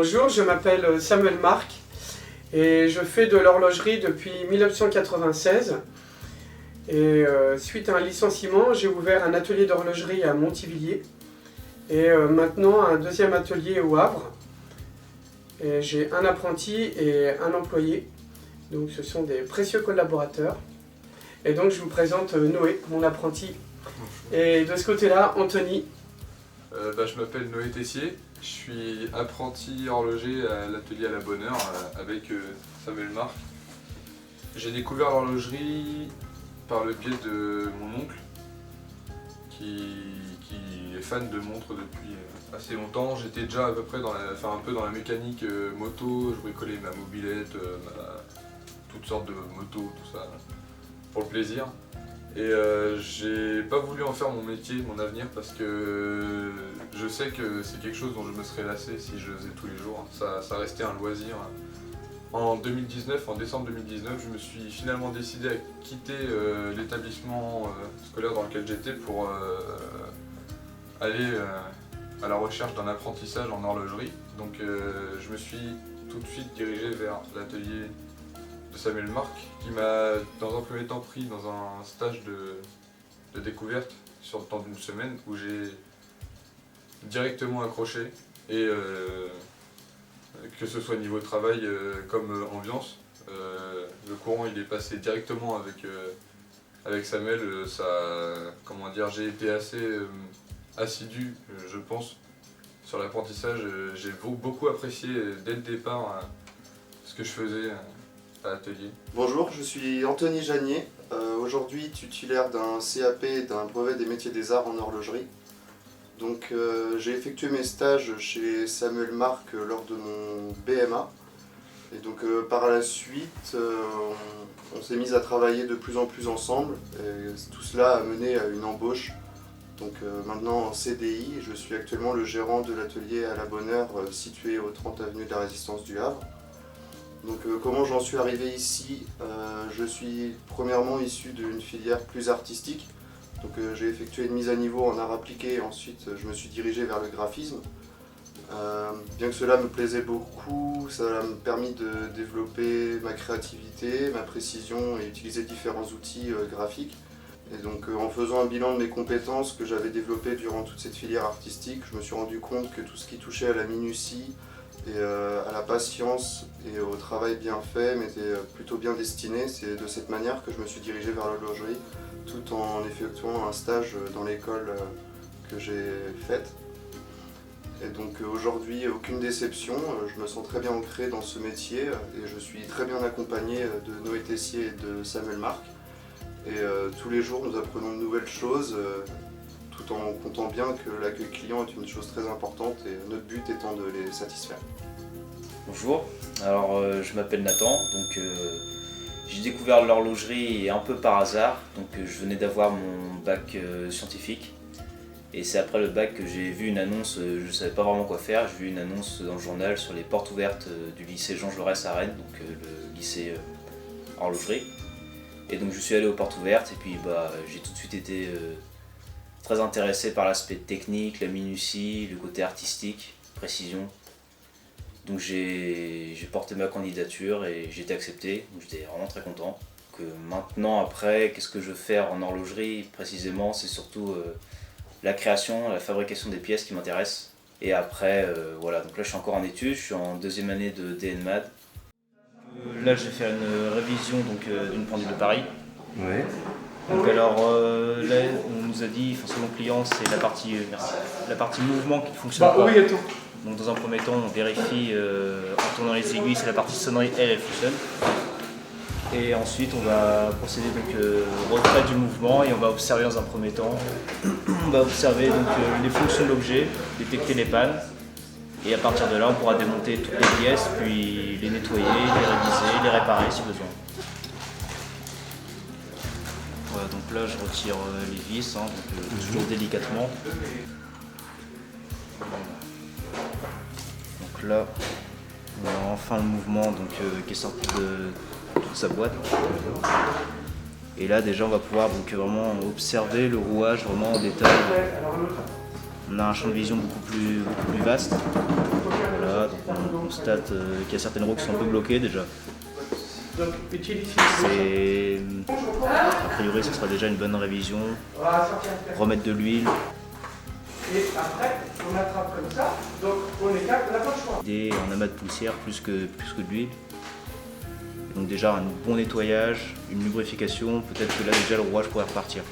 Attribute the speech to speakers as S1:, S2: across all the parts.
S1: Bonjour, je m'appelle Samuel Marc et je fais de l'horlogerie depuis 1996. Et suite à un licenciement, j'ai ouvert un atelier d'horlogerie à Montivilliers et maintenant un deuxième atelier au Havre. Et j'ai un apprenti et un employé, donc ce sont des précieux collaborateurs. Et donc je vous présente Noé, mon apprenti. Et de ce côté-là, Anthony.
S2: Je m'appelle Noé Tessier, je suis apprenti horloger à l'atelier à la Bonne Heure avec Samuel Marc. J'ai découvert l'horlogerie par le biais de mon oncle qui est fan de montres depuis assez longtemps. J'étais déjà à peu près un peu dans la mécanique moto, je bricolais ma mobilette, toutes sortes de motos, tout ça, pour le plaisir. Et j'ai pas voulu en faire mon métier, mon avenir, parce que je sais que c'est quelque chose dont je me serais lassé si je le faisais tous les jours. Ça restait un loisir. En décembre 2019, je me suis finalement décidé à quitter l'établissement scolaire dans lequel j'étais pour aller à la recherche d'un apprentissage en horlogerie. Donc je me suis tout de suite dirigé vers l'atelier de Samuel Marc, qui m'a dans un premier temps pris dans un stage de découverte sur le temps d'une semaine où j'ai directement accroché et que ce soit niveau travail comme ambiance, le courant il est passé directement avec Samuel. J'ai été assez assidu, je pense, sur l'apprentissage. J'ai beaucoup apprécié dès le départ ce que je faisais à l'atelier.
S3: Bonjour, je suis Anthony Janier, aujourd'hui titulaire d'un CAP et d'un brevet des métiers des arts en horlogerie. Donc j'ai effectué mes stages chez Samuel Marc lors de mon BMA. Et donc par la suite, on s'est mis à travailler de plus en plus ensemble. Et tout cela a mené à une embauche. Donc maintenant en CDI, je suis actuellement le gérant de l'atelier à la Bonne Heure situé au 30 avenue de la Résistance du Havre. Donc comment j'en suis arrivé ici? Je suis premièrement issu d'une filière plus artistique. Donc j'ai effectué une mise à niveau en art appliqué et ensuite je me suis dirigé vers le graphisme. Bien que cela me plaisait beaucoup, ça m'a permis de développer ma créativité, ma précision et utiliser différents outils graphiques. Et donc en faisant un bilan de mes compétences que j'avais développées durant toute cette filière artistique, je me suis rendu compte que tout ce qui touchait à la minutie et à la patience et au travail bien fait m'était plutôt bien destiné. C'est de cette manière que je me suis dirigé vers l'horlogerie tout en effectuant un stage dans l'école que j'ai faite. Et donc aujourd'hui, aucune déception, je me sens très bien ancré dans ce métier et je suis très bien accompagné de Noé Tessier et de Samuel Marc. Et tous les jours, nous apprenons de nouvelles choses, tout en comptant bien que l'accueil client est une chose très importante et notre but étant de les satisfaire.
S4: Bonjour, alors je m'appelle Nathan, donc j'ai découvert l'horlogerie un peu par hasard, donc je venais d'avoir mon bac scientifique. Et c'est après le bac que j'ai vu une annonce, je ne savais pas vraiment quoi faire, j'ai vu une annonce dans le journal sur les portes ouvertes du lycée Jean Jaurès à Rennes, donc le lycée horlogerie. Et donc je suis allé aux portes ouvertes et puis j'ai tout de suite été très intéressé par l'aspect technique, la minutie, le côté artistique, précision. Donc j'ai porté ma candidature et j'ai été accepté, donc j'étais vraiment très content. Donc, maintenant après, qu'est-ce que je veux faire en horlogerie précisément, c'est surtout la création, la fabrication des pièces qui m'intéressent. Et après, voilà, donc là je suis encore en études, je suis en deuxième année de DNMAD. Là je vais faire une révision d'une pendule de Paris.
S5: Ouais.
S4: Donc alors là on nous a dit, enfin mon client, c'est la partie mouvement qui ne fonctionne pas.
S1: Oui, à tout.
S4: Donc dans un premier temps on vérifie en tournant les aiguilles si la partie sonnerie elle fonctionne. Et ensuite on va procéder au retrait du mouvement et on va observer dans un premier temps. On va observer les fonctions de l'objet, détecter les pannes. Et à partir de là, on pourra démonter toutes les pièces, puis les nettoyer, les réviser, les réparer si besoin. Voilà, donc là, je retire les vis, toujours délicatement. Donc là, on a enfin le mouvement qui est sorti de toute sa boîte. Et là, déjà, on va pouvoir vraiment observer le rouage vraiment en détail. On on a un champ de vision beaucoup plus vaste. Voilà, donc on constate qu'il y a certaines routes qui sont un peu bloquées déjà.
S1: Donc, utilise
S4: A priori, ce sera déjà une bonne révision. Remettre de l'huile.
S1: Et après, on attrape comme ça. Donc, on est calme, on n'a pas le choix.
S4: Et un amas de poussière plus que de l'huile. Donc déjà un bon nettoyage, une lubrification, peut-être que là déjà le rouage pourrait repartir.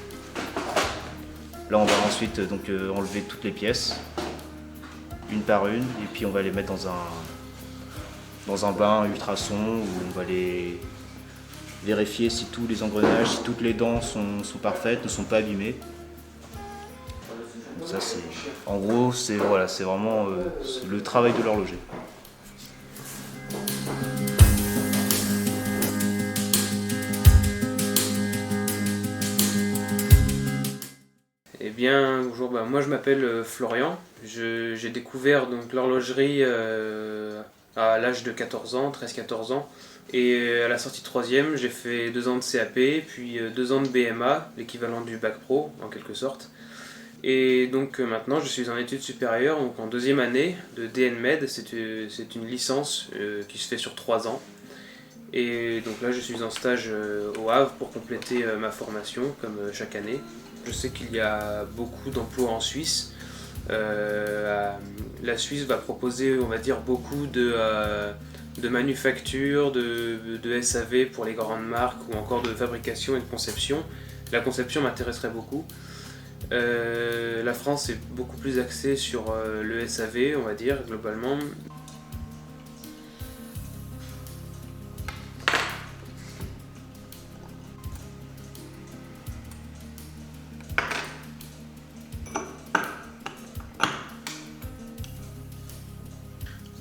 S4: Là on va ensuite donc enlever toutes les pièces, une par une, et puis on va les mettre dans un bain ultrason où on va les vérifier si tous les engrenages, si toutes les dents sont parfaites, ne sont pas abîmées. Ça c'est, en gros c'est voilà, c'est vraiment le travail de l'horloger.
S5: Eh bien, bonjour, moi je m'appelle Florian. J'ai découvert donc l'horlogerie à l'âge de 14 ans, 13-14 ans. Et à la sortie de 3e, j'ai fait 2 ans de CAP, puis 2 ans de BMA, l'équivalent du bac pro en quelque sorte. Et donc maintenant je suis en études supérieures, donc en 2e année de DNMed, c'est une licence qui se fait sur 3 ans. Et donc là je suis en stage au Havre pour compléter ma formation comme chaque année. Je sais qu'il y a beaucoup d'emplois en Suisse. La Suisse va proposer, on va dire, beaucoup de manufactures, de SAV pour les grandes marques ou encore de fabrication et de conception. La conception m'intéresserait beaucoup. La France est beaucoup plus axée sur le SAV, on va dire, globalement.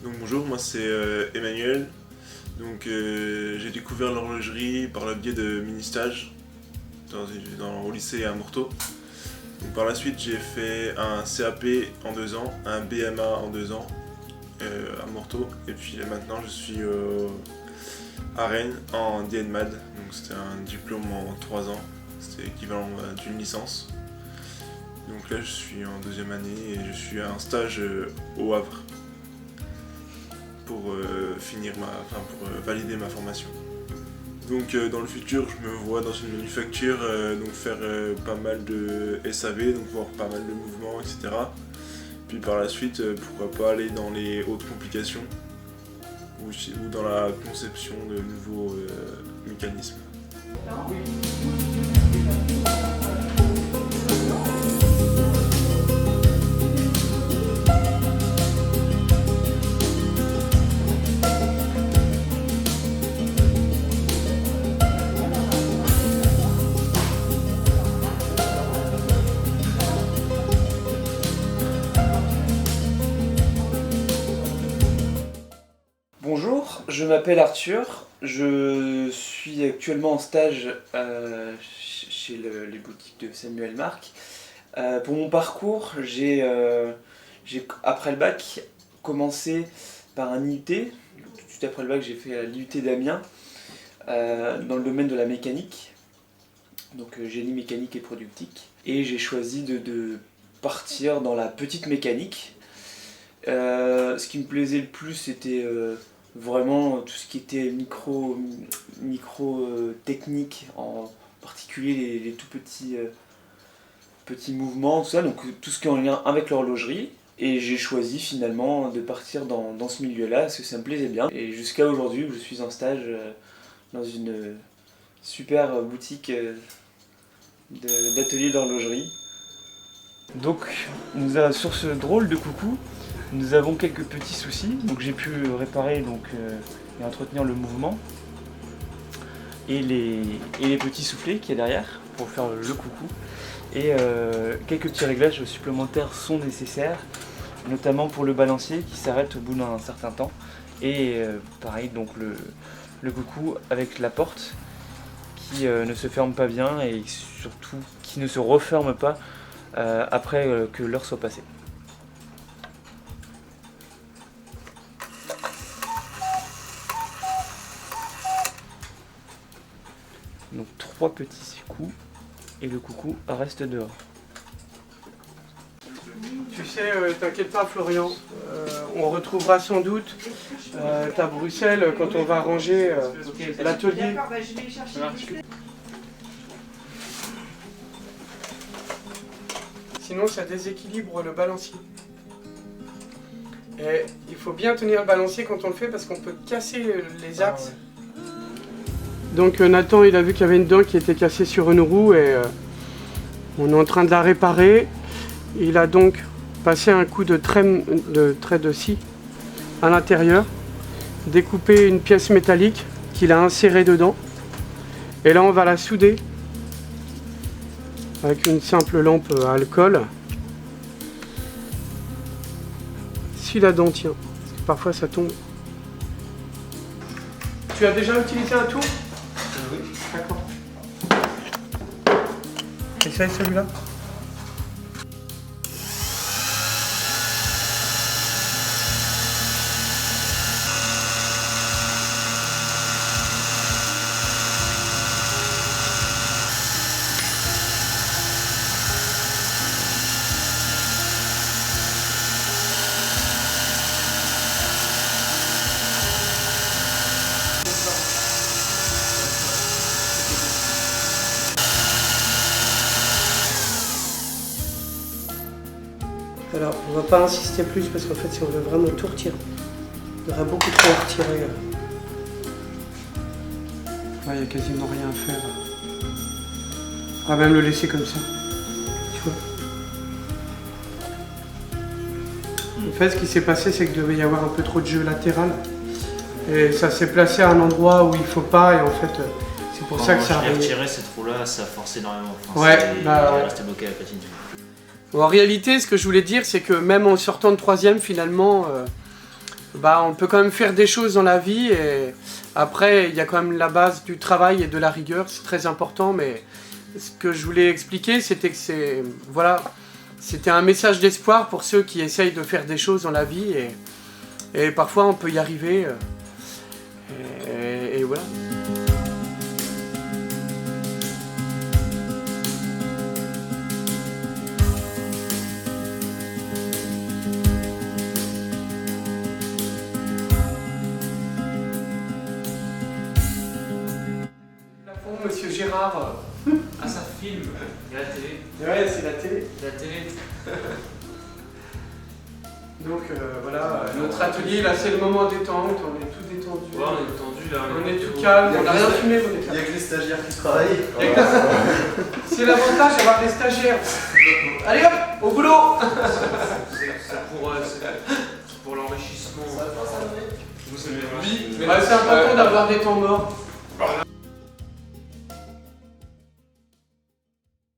S6: Donc bonjour, moi c'est Emmanuel. Donc j'ai découvert l'horlogerie par le biais de mini-stages au lycée à Morteau. Donc, par la suite j'ai fait un CAP en 2 ans, un BMA en 2 ans à Morteau. Et puis maintenant je suis à Rennes en DNMAD. Donc c'était un diplôme en 3 ans, c'était équivalent d'une licence. Donc là je suis en 2e année et je suis à un stage au Havre pour valider ma formation. Donc dans le futur, je me vois dans une manufacture, donc faire pas mal de SAV, donc voir pas mal de mouvements, etc. Puis par la suite, pourquoi pas aller dans les hautes complications ou dans la conception de nouveaux mécanismes.
S7: Bonjour, je m'appelle Arthur, je suis actuellement en stage chez les boutiques de Samuel Marc. Pour mon parcours, j'ai après le bac commencé par un IUT. Tout de suite après le bac, j'ai fait l'IUT d'Amiens dans le domaine de la mécanique, donc génie mécanique et productique. Et j'ai choisi de partir dans la petite mécanique. Ce qui me plaisait le plus, c'était vraiment tout ce qui était micro technique, en particulier les tout petits mouvements, tout ça, donc tout ce qui est en lien avec l'horlogerie. Et j'ai choisi finalement de partir dans ce milieu-là parce que ça me plaisait bien. Et jusqu'à aujourd'hui où je suis en stage dans une super boutique d'atelier d'horlogerie. Donc sur ce drôle de coucou, nous avons quelques petits soucis. Donc j'ai pu réparer et entretenir le mouvement et les petits soufflets qu'il y a derrière pour faire le coucou. Et quelques petits réglages supplémentaires sont nécessaires, notamment pour le balancier qui s'arrête au bout d'un certain temps. Et pareil, donc le coucou avec la porte qui ne se ferme pas bien et surtout qui ne se referme pas après que l'heure soit passée. Donc 3 petits coups et le coucou reste dehors.
S1: Tu sais, t'inquiète pas Florian, on retrouvera sans doute ta Bruxelles quand on va ranger l'atelier.
S8: D'accord, bah, je vais chercher des clés.
S1: Sinon ça déséquilibre le balancier. Et il faut bien tenir le balancier quand on le fait parce qu'on peut casser les axes. Donc Nathan il a vu qu'il y avait une dent qui était cassée sur une roue et on est en train de la réparer. Il a donc passé un coup de trait de scie à l'intérieur, découpé une pièce métallique qu'il a insérée dedans. Et là on va la souder avec une simple lampe à alcool. Si la dent tient, parce que parfois ça tombe. Tu as déjà utilisé un tour?
S3: Oui.
S1: D'accord. Essaye celui-là. Alors, on va pas insister plus parce qu'en fait, si on veut vraiment tout retirer, il y aura beaucoup trop à retirer. Il n'y a quasiment rien à faire. On va même le laisser comme ça. Tu vois. En fait, ce qui s'est passé, c'est qu'il devait y avoir un peu trop de jeu latéral. Et ça s'est placé à un endroit où il faut pas. Et en fait, c'est pour ça que ça a
S4: Quand je l'ai retiré, cette roue-là, ça force énormément. Enfin,
S1: ouais,
S4: il
S1: bah
S4: est
S1: ouais.
S4: resté bloqué à la patine.
S1: Bon, en réalité, ce que je voulais dire, c'est que même en sortant de 3e, finalement, on peut quand même faire des choses dans la vie. Et après, il y a quand même la base du travail et de la rigueur, c'est très important. Mais ce que je voulais expliquer, c'était que c'était un message d'espoir pour ceux qui essayent de faire des choses dans la vie. Et parfois, on peut y arriver. Et voilà. Monsieur Gérard.
S5: Ah, ça filme. Il y a la télé.
S1: Ouais, c'est la télé.
S5: La télé.
S1: Donc voilà, notre atelier, là c'est le moment détente, on est tout détendu.
S5: Ouais, on est tendu là.
S1: On est tout calme, on n'a rien fumé, on est
S3: Il n'y
S1: calme.
S3: a que les stagiaires qui travaillent.
S1: C'est l'avantage d'avoir des stagiaires. Allez hop, au boulot.
S5: C'est pour l'enrichissement.
S2: Oui, mais
S1: Ouais, c'est important d'avoir des temps morts.